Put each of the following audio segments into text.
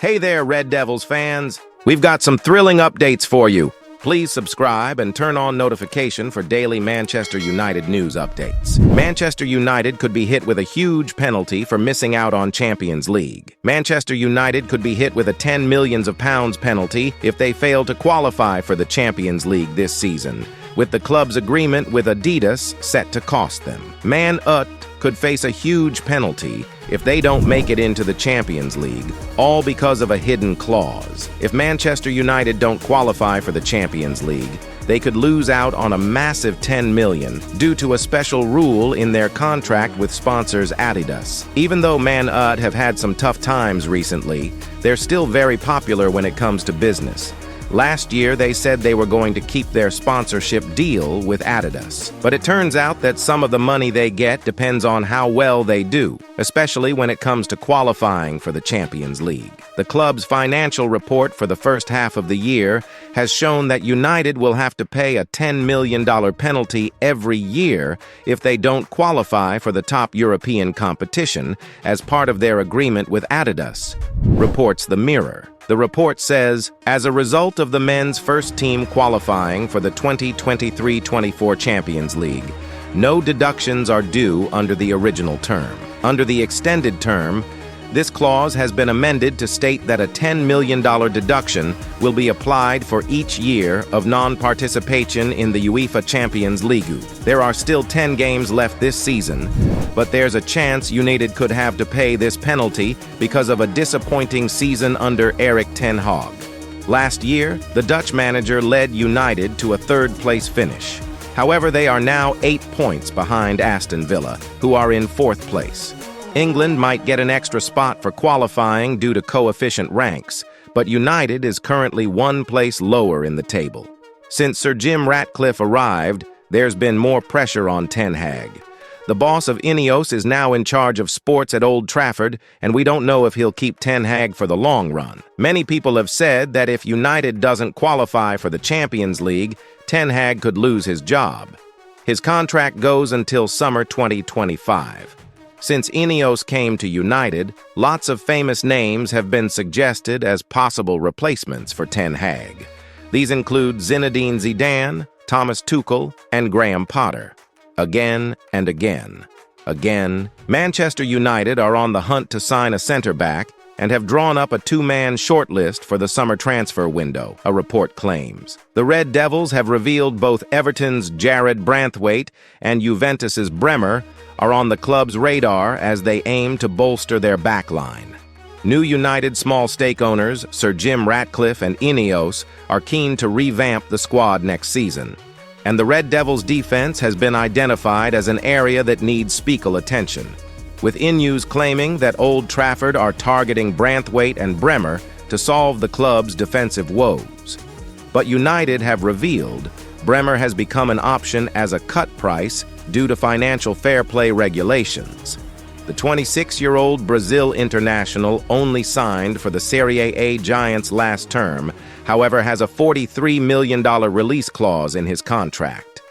Hey there, Red Devils fans! We've got some thrilling updates for you. Please subscribe and turn on notification for daily Manchester United news updates. Manchester United could be hit with a huge penalty for missing out on Champions League. Manchester United could be hit with a £10 million penalty if they fail to qualify for the Champions League this season, with the club's agreement with Adidas set to cost them. Man Ut could face a huge penalty if they don't make it into the Champions League, all because of a hidden clause. If Manchester United don't qualify for the Champions League, they could lose out on a massive $10 million due to a special rule in their contract with sponsors Adidas. Even though Man Ut have had some tough times recently, they're still very popular when it comes to business. Last year, they said they were going to keep their sponsorship deal with Adidas. But it turns out that some of the money they get depends on how well they do, especially when it comes to qualifying for the Champions League. The club's financial report for the first half of the year has shown that United will have to pay a $10 million penalty every year if they don't qualify for the top European competition as part of their agreement with Adidas, reports The Mirror. The report says, as a result of the men's first team qualifying for the 2023-24 Champions League, no deductions are due under the original term. Under the extended term, this clause has been amended to state that a $10 million deduction will be applied for each year of non-participation in the UEFA Champions League. There are still 10 games left this season, but there's a chance United could have to pay this penalty because of a disappointing season under Erik ten Hag. Last year, the Dutch manager led United to a third-place finish. However, they are now 8 points behind Aston Villa, who are in fourth place. England might get an extra spot for qualifying due to coefficient ranks, but United is currently 1 place lower in the table. Since Sir Jim Ratcliffe arrived, there's been more pressure on Ten Hag. The boss of INEOS is now in charge of sports at Old Trafford, and we don't know if he'll keep Ten Hag for the long run. Many people have said that if United doesn't qualify for the Champions League, Ten Hag could lose his job. His contract goes until summer 2025. Since INEOS came to United, lots of famous names have been suggested as possible replacements for Ten Hag. These include Zinedine Zidane, Thomas Tuchel, and Graham Potter. Again and again. Manchester United are on the hunt to sign a centre-back and have drawn up a two-man shortlist for the summer transfer window, a report claims. The Red Devils have revealed both Everton's Jared Branthwaite and Juventus's Bremer are on the club's radar as they aim to bolster their backline. New United small stake owners, Sir Jim Ratcliffe and INEOS, are keen to revamp the squad next season. And the Red Devils' defense has been identified as an area that needs speakable attention, with INEOS claiming that Old Trafford are targeting Branthwaite and Bremer to solve the club's defensive woes. But United have revealed Bremer has become an option as a cut price due to financial fair play regulations. The 26-year-old Brazil international only signed for the Serie A Giants last term, however has a $43 million release clause in his contract.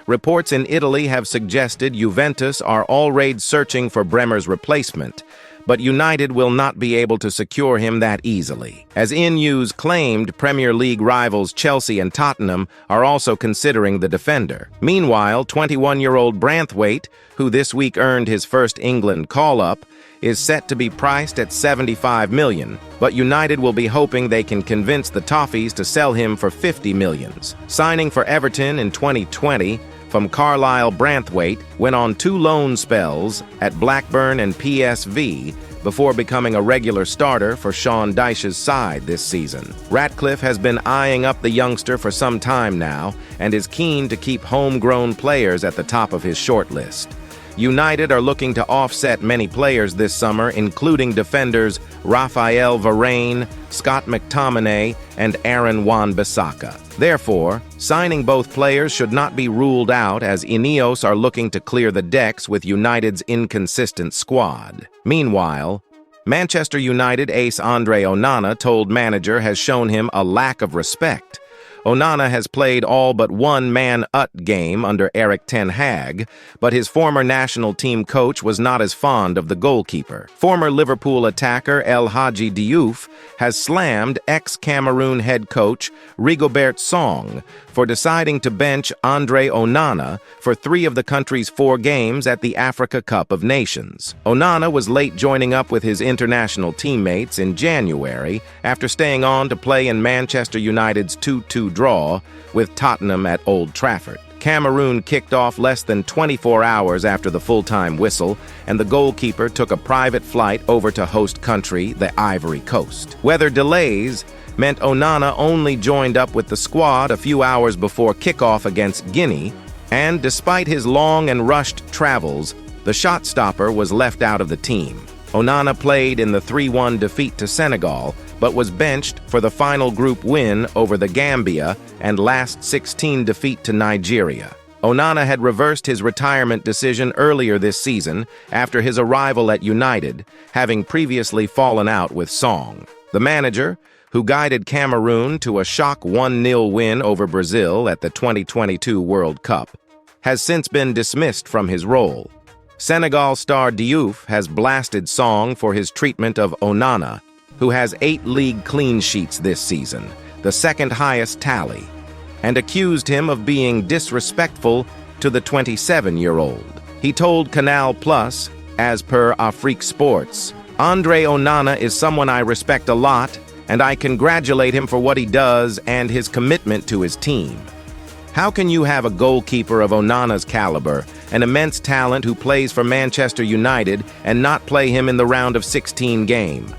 Reports in Italy have suggested Juventus are already searching for Bremer's replacement, but United will not be able to secure him that easily. As INEOS claimed, Premier League rivals Chelsea and Tottenham are also considering the defender. Meanwhile, 21-year-old Branthwaite, who this week earned his first England call-up, is set to be priced at $75 million, but United will be hoping they can convince the Toffees to sell him for $50 million. Signing for Everton in 2020, from Carlisle, Branthwaite went on 2 loan spells at Blackburn and PSV before becoming a regular starter for Sean Dyche's side this season. Ratcliffe has been eyeing up the youngster for some time now and is keen to keep homegrown players at the top of his shortlist. United are looking to offset many players this summer, including defenders Raphael Varane, Scott McTominay, and Aaron Wan-Bissaka. Therefore, signing both players should not be ruled out as INEOS are looking to clear the decks with United's inconsistent squad. Meanwhile, Manchester United ace Andre Onana told manager has shown him a lack of respect. Onana has played all but one man-ut game under Erik ten Hag, but his former national team coach was not as fond of the goalkeeper. Former Liverpool attacker El Hadji Diouf has slammed ex-Cameroon head coach Rigobert Song for deciding to bench Andre Onana for 3 of the country's 4 games at the Africa Cup of Nations. Onana was late joining up with his international teammates in January after staying on to play in Manchester United's 2-2 draw with Tottenham at Old Trafford. Cameroon kicked off less than 24 hours after the full-time whistle, and the goalkeeper took a private flight over to host country, the Ivory Coast. Weather delays meant Onana only joined up with the squad a few hours before kickoff against Guinea, and despite his long and rushed travels, the shot stopper was left out of the team. Onana played in the 3-1 defeat to Senegal, but was benched for the final group win over the Gambia and last 16 defeat to Nigeria. Onana had reversed his retirement decision earlier this season after his arrival at United, having previously fallen out with Song. The manager, who guided Cameroon to a shock 1-0 win over Brazil at the 2022 World Cup, has since been dismissed from his role. Senegal star Diouf has blasted Song for his treatment of Onana, who has 8 league clean sheets this season, the second highest tally, and accused him of being disrespectful to the 27-year-old. He told Canal Plus, as per Afrique Sports, "Andre Onana is someone I respect a lot, and I congratulate him for what he does and his commitment to his team. How can you have a goalkeeper of Onana's caliber, an immense talent who plays for Manchester United, and not play him in the round of 16 game?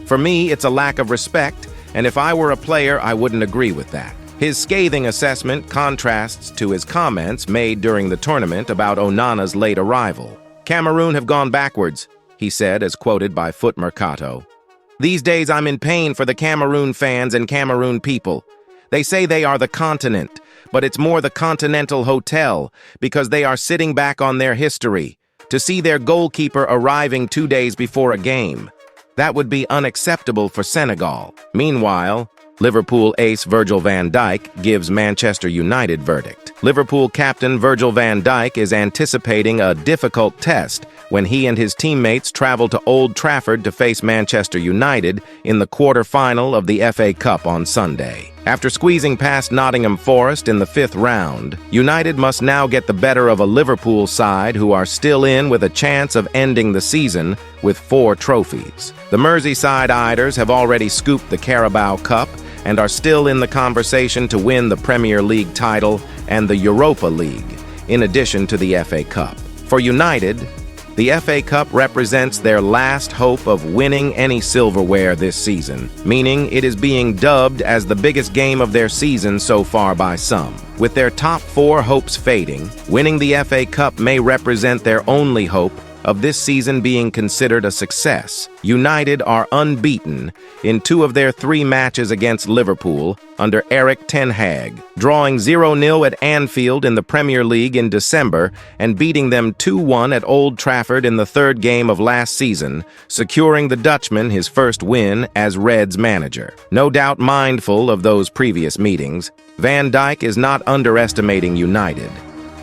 For me, it's a lack of respect, and if I were a player, I wouldn't agree with that." His scathing assessment contrasts to his comments made during the tournament about Onana's late arrival. "Cameroon have gone backwards," he said, as quoted by Foot Mercato. "These days I'm in pain for the Cameroon fans and Cameroon people. They say they are the continent, but it's more the Continental Hotel, because they are sitting back on their history. To see their goalkeeper arriving 2 days before a game, that would be unacceptable for Senegal." Meanwhile, Liverpool ace Virgil van Dijk gives Manchester United verdict. Liverpool captain Virgil van Dijk is anticipating a difficult test when he and his teammates travel to Old Trafford to face Manchester United in the quarter-final of the FA Cup on Sunday. After squeezing past Nottingham Forest in the 5th round, United must now get the better of a Liverpool side who are still in with a chance of ending the season with 4 trophies. The Merseyside-iders have already scooped the Carabao Cup and are still in the conversation to win the Premier League title and the Europa League, in addition to the FA Cup. For United, the FA Cup represents their last hope of winning any silverware this season, meaning it is being dubbed as the biggest game of their season so far by some. With their top 4 hopes fading, winning the FA Cup may represent their only hope of this season being considered a success. United are unbeaten in 2 of their 3 matches against Liverpool under Erik ten Hag, drawing 0-0 at Anfield in the Premier League in December and beating them 2-1 at Old Trafford in the 3rd game of last season, securing the Dutchman his first win as Reds manager. No doubt mindful of those previous meetings, Van Dijk is not underestimating United.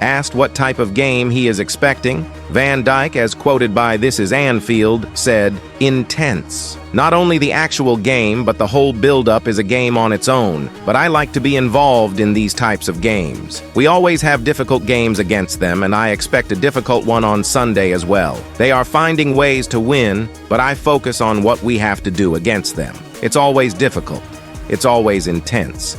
Asked what type of game he is expecting, Van Dijk, as quoted by This Is Anfield, said, "Intense. Not only the actual game, but the whole build-up is a game on its own, but I like to be involved in these types of games. We always have difficult games against them, and I expect a difficult one on Sunday as well. They are finding ways to win, but I focus on what we have to do against them. It's always difficult. It's always intense."